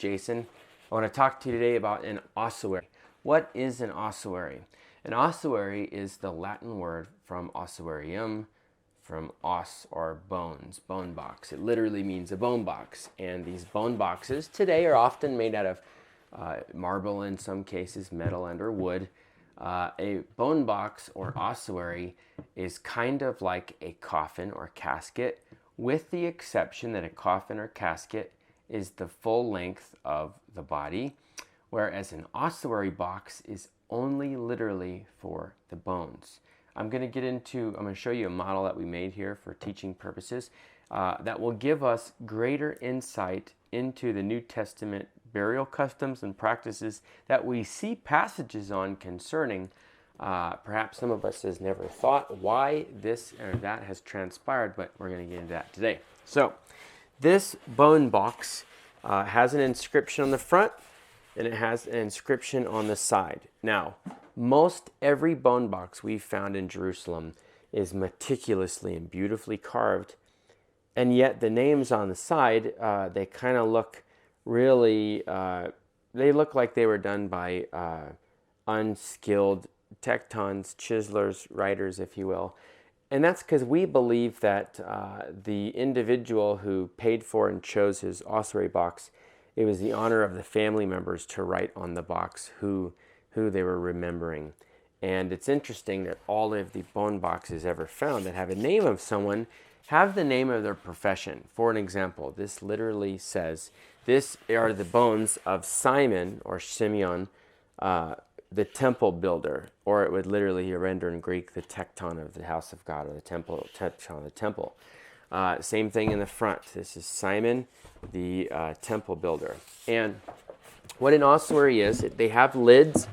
Jason. I want to talk to you today about an ossuary. What is an ossuary? An ossuary is the Latin word from ossuarium, from os or bones, bone box. It literally means a bone box. And these bone boxes today are often made out of marble, in some cases metal and or wood. A bone box or ossuary is kind of like a coffin or casket, with the exception that a coffin or casket is the full length of the body, whereas an ossuary box is only literally for the bones. I'm going to show you a model that we made here for teaching purposes that will give us greater insight into the New Testament burial customs and practices that we see passages on concerning. Perhaps some of us has never thought why this or that has transpired, but we're going to get into that today. So this bone box has an inscription on the front and it has an inscription on the side. Now, most every bone box we've found in Jerusalem is meticulously and beautifully carved, and yet the names on the side, they kind of look really, they look like they were done by unskilled tectons, chiselers, writers, if you will. And that's because we believe that the individual who paid for and chose his ossuary box, it was the honor of the family members to write on the box who they were remembering. And it's interesting that all of the bone boxes ever found that have a name of someone have the name of their profession. For an example, this literally says, "This are the bones of Simon," or Simeon, the temple builder, or it would literally render in Greek the tecton of the house of God, or the temple, tecton of the temple. Same thing in the front. This is Simon, the temple builder. And what an ossuary is, they have lids,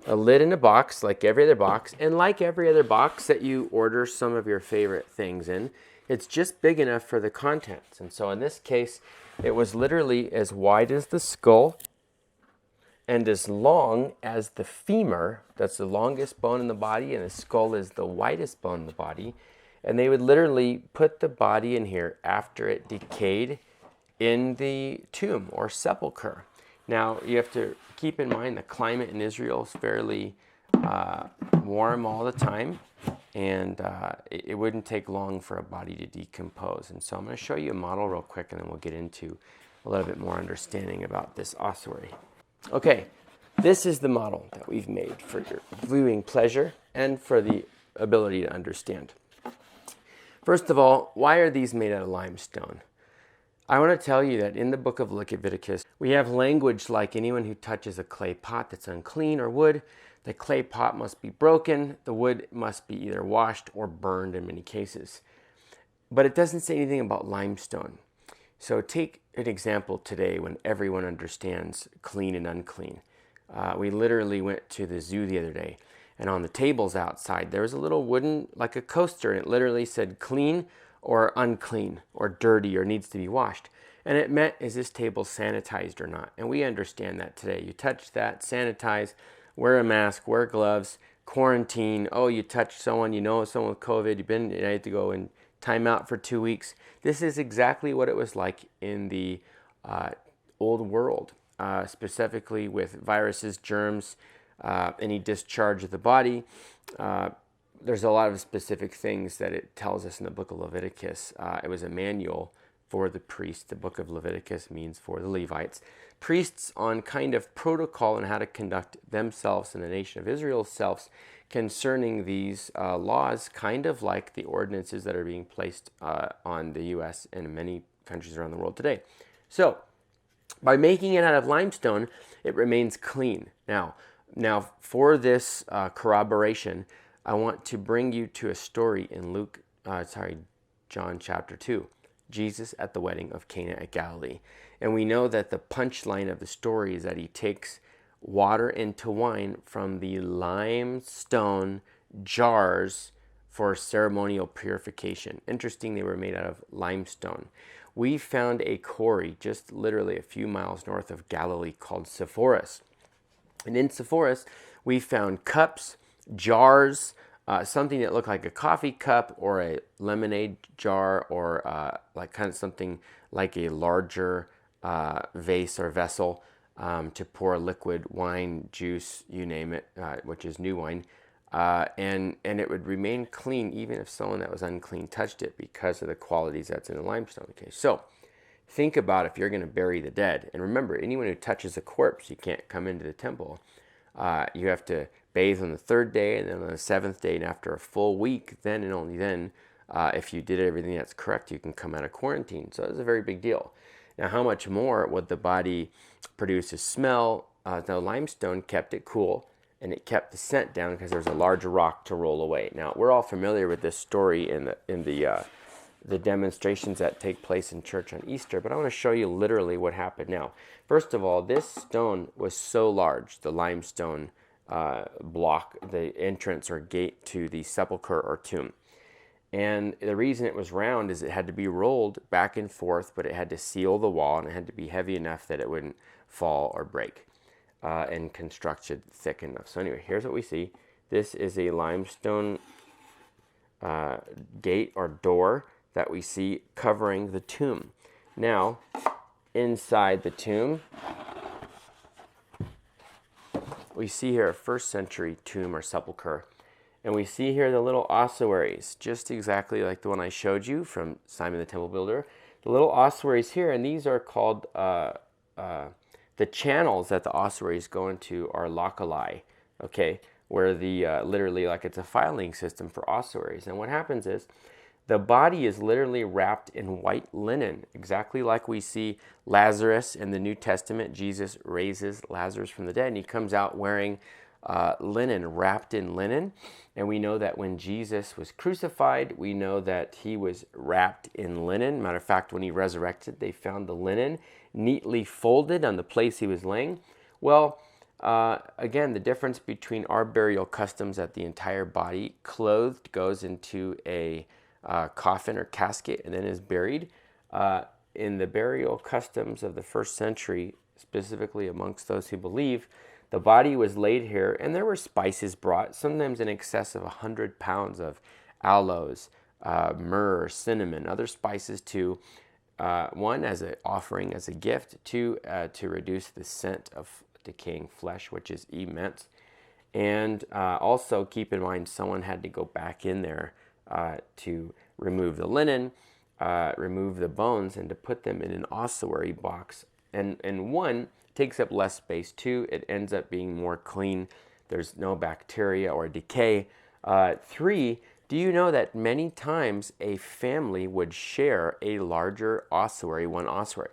a lid in a box like every other box, and like every other box that you order some of your favorite things in, it's just big enough for the contents. And so in this case, it was literally as wide as the skull and as long as the femur. That's the longest bone in the body, and the skull is the widest bone in the body. And they would literally put the body in here after it decayed in the tomb or sepulcher. Now, you have to keep in mind the climate in Israel is fairly warm all the time, and it wouldn't take long for a body to decompose. And so I'm going to show you a model real quick, and then we'll get into a little bit more understanding about this ossuary. Okay, this is the model that we've made for your viewing pleasure and for the ability to understand. First of all, why are these made out of limestone? I want to tell you that in the book of Leviticus, we have language like anyone who touches a clay pot that's unclean or wood, the clay pot must be broken, the wood must be either washed or burned in many cases. But it doesn't say anything about limestone. So take an example today when everyone understands clean and unclean. We literally went to the zoo the other day, and on the tables outside, there was a little wooden, like a coaster, and it literally said clean or unclean or dirty or needs to be washed. And it meant, is this table sanitized or not? And we understand that today. You touch that, sanitize, wear a mask, wear gloves, quarantine. Oh, you touched someone, you know someone with COVID, you had to go in timeout for 2 weeks. This is exactly what it was like in the old world, specifically with viruses, germs, any discharge of the body. There's a lot of specific things that it tells us in the book of Leviticus. It was a manual for the priests. The book of Leviticus means for the Levites. Priests on kind of protocol and how to conduct themselves and the nation of Israel's selves concerning these laws, kind of like the ordinances that are being placed on the U.S. and many countries around the world today. So, by making it out of limestone, it remains clean. Now for this corroboration, I want to bring you to a story in John chapter 2, Jesus at the wedding of Cana at Galilee. And we know that the punchline of the story is that he takes water into wine from the limestone jars for ceremonial purification. Interesting, they were made out of limestone. We found a quarry just literally a few miles north of Galilee called Sepphoris. And in Sepphoris, we found cups, jars, something that looked like a coffee cup or a lemonade jar, or like kind of something like a larger vase or vessel to pour liquid wine, juice, you name it, which is new wine. And it would remain clean even if someone that was unclean touched it because of the qualities that's in the limestone. Okay, so think about if you're going to bury the dead. And remember, anyone who touches a corpse, you can't come into the temple. You have to bathe on the third day, and then on the seventh day, and after a full week, then and only then, if you did everything that's correct, you can come out of quarantine. So it's a very big deal. Now, how much more would the body produce a smell? The limestone kept it cool, and it kept the scent down because there's a large rock to roll away. Now, we're all familiar with this story in the demonstrations that take place in church on Easter, but I want to show you literally what happened. Now, first of all, this stone was so large, the limestone block, the entrance or gate to the sepulcher or tomb. And the reason it was round is it had to be rolled back and forth, but it had to seal the wall, and it had to be heavy enough that it wouldn't fall or break, and constructed thick enough. So anyway, here's what we see. This is a limestone gate or door that we see covering the tomb. Now, inside the tomb, we see here a first century tomb or sepulcher. And we see here the little ossuaries, just exactly like the one I showed you from Simon the Temple Builder. The little ossuaries here, and these are called, the channels that the ossuaries go into are loculi, okay, where the, literally like it's a filing system for ossuaries. And what happens is, the body is literally wrapped in white linen, exactly like we see Lazarus in the New Testament. Jesus raises Lazarus from the dead, and he comes out wearing linen, wrapped in linen. And we know that when Jesus was crucified, we know that he was wrapped in linen. Matter of fact, when he resurrected, they found the linen neatly folded on the place he was laying. Well, again, the difference between our burial customs, that the entire body clothed goes into a coffin or casket and then is buried. In the burial customs of the first century, specifically amongst those who believe, the body was laid here, and there were spices brought, sometimes in excess of 100 pounds of aloes, myrrh, cinnamon, other spices to, one, as an offering, as a gift, two, to reduce the scent of decaying flesh, which is immense. And also keep in mind, someone had to go back in there to remove the linen, remove the bones, and to put them in an ossuary box. And one, takes up less space. Two, it ends up being more clean. There's no bacteria or decay. Three, do you know that many times a family would share a larger ossuary, one ossuary?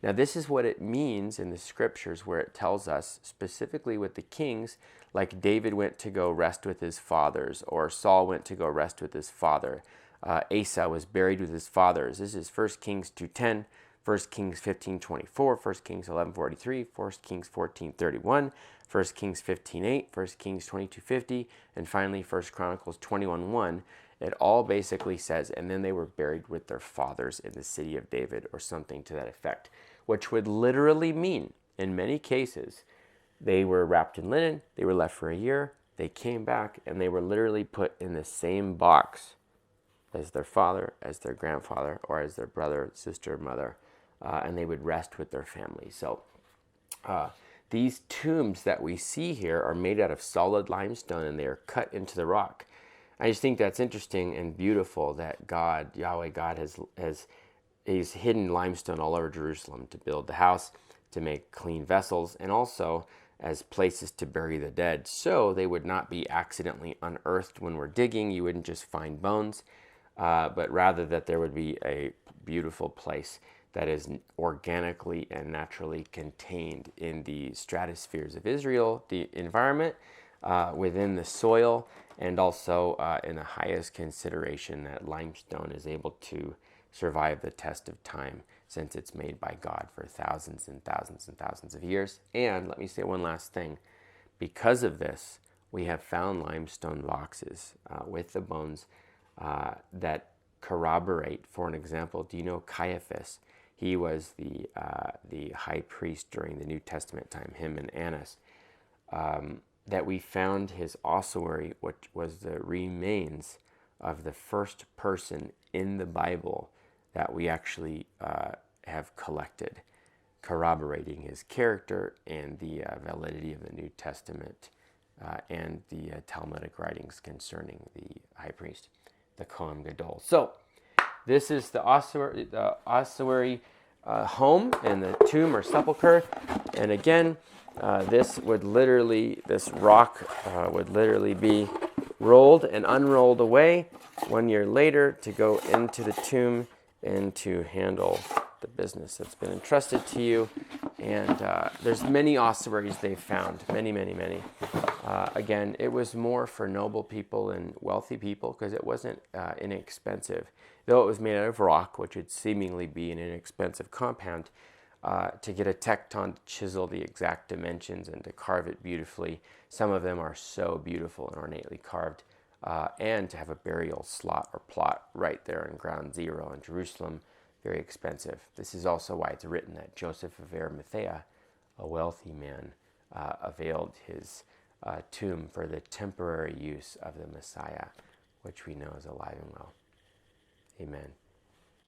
Now, this is what it means in the scriptures, where it tells us specifically with the kings, like David went to go rest with his fathers, or Saul went to go rest with his father. Asa was buried with his fathers. This is 1 Kings 2:10, 1 Kings 15:24, 1 Kings 11:43, 1 Kings 14:31, 1 Kings 15:8, 1 Kings 22:50, and finally 1 Chronicles 21:1. It all basically says, and then they were buried with their fathers in the city of David, or something to that effect, which would literally mean, in many cases, they were wrapped in linen, they were left for a year, they came back, and they were literally put in the same box as their father, as their grandfather, or as their brother, sister, mother, and they would rest with their family. So these tombs that we see here are made out of solid limestone, and they are cut into the rock. I just think that's interesting and beautiful that God, Yahweh God, he's hidden limestone all over Jerusalem to build the house, to make clean vessels, and also as places to bury the dead, so they would not be accidentally unearthed when we're digging. You wouldn't just find bones, but rather that there would be a beautiful place that is organically and naturally contained in the stratospheres of Israel, the environment, within the soil, and also in the highest consideration that limestone is able to survive the test of time, since it's made by God for thousands and thousands and thousands of years. And let me say one last thing. Because of this, we have found limestone boxes with the bones that corroborate. For an example, do you know Caiaphas? He was the high priest during the New Testament time, him and Annas. That we found his ossuary, which was the remains of the first person in the Bible that we actually have collected. corroborating his character and the validity of the New Testament and the Talmudic writings concerning the high priest, the Kohen Gadol. So this is the ossuary home and the tomb or sepulcher. And again, this rock would literally be rolled and unrolled away 1 year later to go into the tomb and to handle the business that's been entrusted to you. And there's many ossuaries they've found, many. Again, it was more for noble people and wealthy people because it wasn't inexpensive. Though it was made out of rock, which would seemingly be an inexpensive compound, to get a tecton to chisel the exact dimensions and to carve it beautifully. Some of them are so beautiful and ornately carved. And to have a burial slot or plot right there in ground zero in Jerusalem, very expensive. This is also why it's written that Joseph of Arimathea, a wealthy man, availed his tomb for the temporary use of the Messiah, which we know is alive and well. Amen.